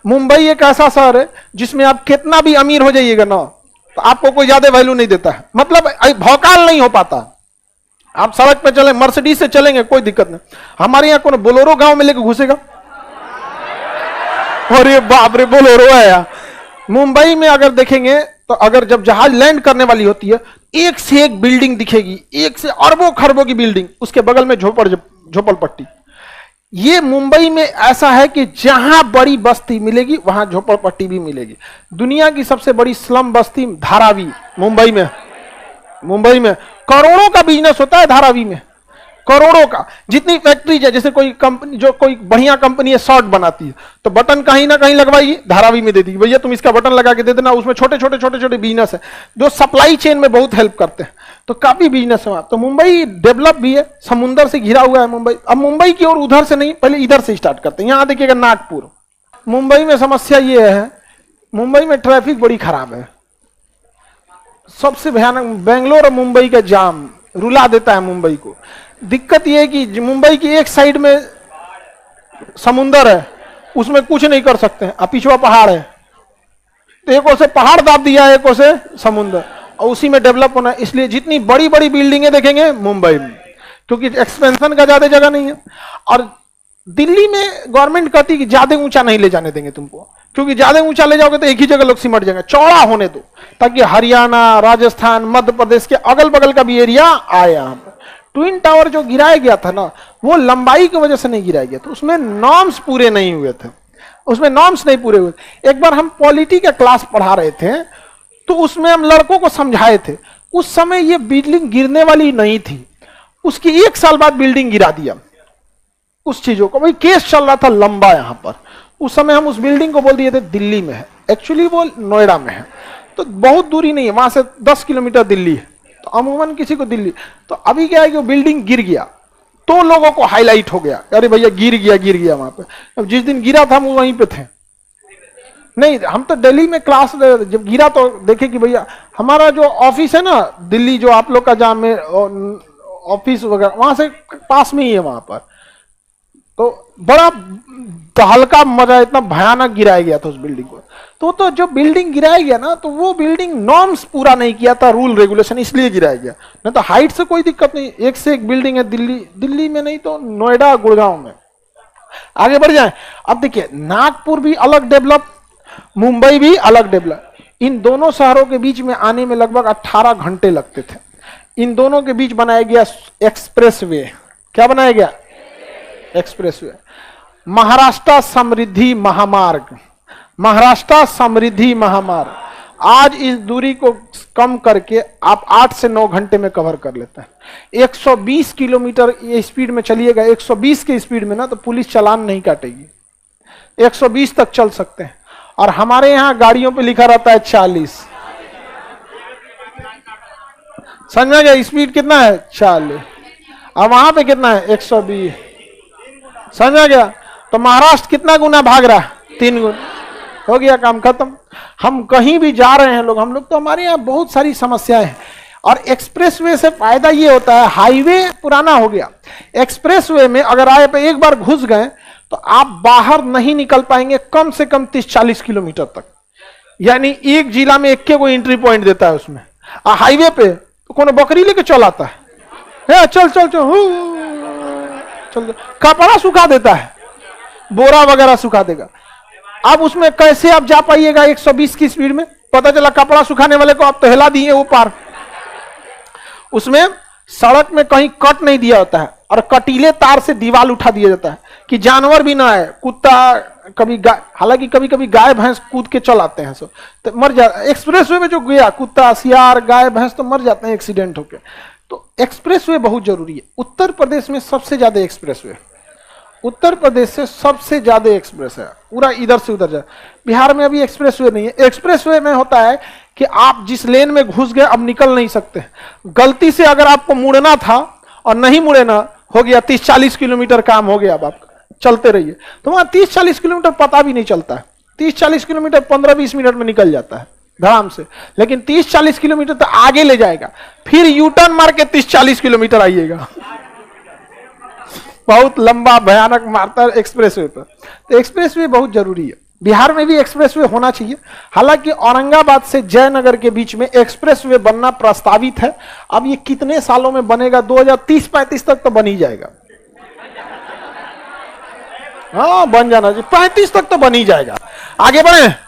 मुंबई एक ऐसा शहर है जिसमें आप कितना भी अमीर हो जाइएगा ना तो आपको कोई ज्यादा वैल्यू नहीं देता है, मतलब भौकाल नहीं हो पाता। आप सड़क पे चले, मर्सिडीज से चलेंगे कोई दिक्कत नहीं। हमारे यहाँ कौन बोलेरो गांव में लेके घुसेगा? अरे बाप रे, बोलेरो है यार। मुंबई में अगर देखेंगे तो अगर जब जहाज लैंड करने वाली होती है, एक से एक बिल्डिंग दिखेगी, एक से अरबों खरबों की बिल्डिंग, उसके बगल में झोपड़पट्टी। ये मुंबई में ऐसा है कि जहां बड़ी बस्ती मिलेगी वहां झोपड़पट्टी भी मिलेगी। दुनिया की सबसे बड़ी स्लम बस्ती धारावी मुंबई में। मुंबई में करोड़ों का बिजनेस होता है धारावी में, करोड़ों का। जितनी फैक्ट्रीज है, जैसे कोई कंपनी, जो कोई बढ़िया कंपनी है शर्ट बनाती है, तो बटन कहीं ना कहीं लगवाइए, धारावी में दे दी, भैया तुम इसका बटन लगा के दे देना। उसमें छोटे छोटे छोटे छोटे बिजनेस है जो सप्लाई चेन में बहुत हेल्प करते हैं, तो काफी बिजनेस है वहां। तो मुंबई डेवलप भी है, समुंदर से घिरा हुआ है मुंबई। अब मुंबई की ओर उधर से नहीं, पहले इधर से स्टार्ट करते हैं। यहां देखिएगा नागपुर। मुंबई में समस्या ये है, मुंबई में ट्रैफिक बड़ी खराब है, सबसे भयानक। बेंगलोर और मुंबई का जाम रुला देता है मुंबई को। दिक्कत यह है कि मुंबई की एक साइड में समुंदर है, उसमें कुछ नहीं कर सकते हैं, पिछवा पहाड़ है, तो एक ओर से पहाड़ दाब दिया है, एक ओर से समुंदर, और उसी में डेवलप होना है। इसलिए जितनी बड़ी बड़ी बिल्डिंगें देखेंगे मुंबई में, क्योंकि एक्सपेंशन का ज्यादा जगह नहीं है। और दिल्ली में गवर्नमेंट कहती है कि ज्यादा ऊंचा नहीं ले जाने देंगे तुमको, क्योंकि ज्यादा ऊंचा ले जाओगे तो एक ही जगह लोग सिमट जाएंगे। चौड़ा होने दो ताकि हरियाणा, राजस्थान, मध्य प्रदेश के अगल बगल का भी एरिया आए। यहाँ पर ट्विन टावर जो गिराया गया था ना, वो लंबाई की वजह से नहीं गिराया गया था, उसमें नॉर्म्स पूरे नहीं हुए थे, उसमें नॉर्म्स नहीं पूरे हुए। एक बार हम पॉलिटी का क्लास पढ़ा रहे थे, तो उसमें हम लड़कों को समझाए थे, उस समय ये बिल्डिंग गिरने वाली नहीं थी, उसकी 1 साल बाद बिल्डिंग गिरा दिया। उस चीजों को, भाई केस चल रहा था लंबा यहाँ पर, उस समय हम उस बिल्डिंग को बोल दिए थे दिल्ली में है, एक्चुअली वो नोएडा में है, तो बहुत दूरी नहीं है, वहां से 10 किलोमीटर दिल्ली है, तो अमूमन किसी को दिल्ली। तो अभी क्या है कि वो बिल्डिंग गिर गया तो लोगों को हाईलाइट हो गया, अरे भैया गिर गया वहां पे। अब जिस दिन गिरा था हम वहीं पे थे, नहीं हम तो दिल्ली में क्लास, जब गिरा तो देखे कि भैया हमारा जो ऑफिस है ना दिल्ली, जो आप लोग का जहाँ में ऑफिस वगैरह, वहां से पास में ही है वहां पर, तो बड़ा हल्का मजा, इतना भयानक गिराया गया था उस बिल्डिंग को। तो जो बिल्डिंग गिराया गया ना, तो वो बिल्डिंग नॉर्म्स पूरा नहीं किया था, रूल रेगुलेशन, इसलिए गिराया गया। नहीं तो हाइट से कोई दिक्कत नहीं, एक से एक बिल्डिंग है दिल्ली में, नहीं तो नोएडा, गुड़गांव में। आगे बढ़ जाए। अब देखिए नागपुर भी अलग डेवलप, मुंबई भी अलग डेवलप। इन दोनों शहरों के बीच में आने में लगभग 18 घंटे लगते थे। इन दोनों के बीच बनाया गया एक्सप्रेसवे। क्या बनाया गया? एक्सप्रेसवे। महाराष्ट्र समृद्धि महामार्ग, महाराष्ट्र समृद्धि महामार्ग। आज इस दूरी को कम करके आप 8 से 9 घंटे में कवर कर लेते हैं। 120 किलोमीटर ये स्पीड में चलिएगा, 120 के स्पीड में ना, तो पुलिस चालान नहीं काटेगी, 120 तक चल सकते हैं। और हमारे यहाँ गाड़ियों पे लिखा रहता है 40। समझ में गया? स्पीड कितना है? 40। और वहां पे कितना है? 120। समझ में गया? तो महाराष्ट्र कितना गुना भाग रहा है? 3 गुना। हो गया काम खत्म। हम कहीं भी जा रहे हैं लोग, हम लोग तो, हमारे यहाँ बहुत सारी समस्याएं हैं। और एक्सप्रेसवे से फायदा ये होता है, हाईवे पुराना हो गया, एक्सप्रेसवे में अगर आए पे एक बार घुस गए तो आप बाहर नहीं निकल पाएंगे कम से कम 30-40 किलोमीटर तक। यानी एक जिला में एक के कोई एंट्री पॉइंट देता है उसमें। हाईवे पे तो कौन बकरी लेके चल आता है, चल चल चल चल, कपड़ा सुखा देता है, बोरा वगैरह सुखा देगा। अब उसमें कैसे आप जा पाइएगा 120 की स्पीड में? पता चला कपड़ा सुखाने वाले को आप तो हिला दिए वो पार। उसमें सड़क में कहीं कट नहीं दिया होता है, और कटीले तार से दीवार उठा दिया जाता है कि जानवर भी ना आए, कुत्ता, कभी गाय, हालांकि कभी कभी गाय भैंस कूद के चल आते हैं, सब तो मर जाता। एक्सप्रेसवे में जो गया कुत्ता, सियार, गाय भैंस तो मर जाते हैं एक्सीडेंट होके। तो एक्सप्रेसवे बहुत जरूरी है। उत्तर प्रदेश में सबसे ज्यादा एक्सप्रेसवे, उत्तर प्रदेश से सबसे ज्यादा एक्सप्रेस है, पूरा इधर से उधर जाए। बिहार में अभी एक्सप्रेसवे नहीं है। एक्सप्रेसवे में होता है कि आप जिस लेन में घुस गए अब निकल नहीं सकते। गलती से अगर आपको मुड़ना था और नहीं मुड़े ना, हो गया 30-40 किलोमीटर काम हो गया, अब आप चलते रहिए। तो वहां 30-40 किलोमीटर पता भी नहीं चलता है। 30-40 किलोमीटर 15-20 मिनट में निकल जाता है धड़ाम से। लेकिन 30-40 किलोमीटर तो आगे ले जाएगा, फिर यू टर्न मार के 30-40 किलोमीटर आइएगा। बहुत लंबा भयानक मारता है एक्सप्रेसवे पर। तो एक्सप्रेसवे बहुत जरूरी है। बिहार में भी एक्सप्रेसवे होना चाहिए। हालांकि औरंगाबाद से जयनगर के बीच में एक्सप्रेसवे बनना प्रस्तावित है। अब ये कितने सालों में बनेगा, 2030-35 तक तो बन ही जाएगा। हाँ बन जाना चाहिए, 35 तक तो बन ही जाएगा। आगे बढ़े।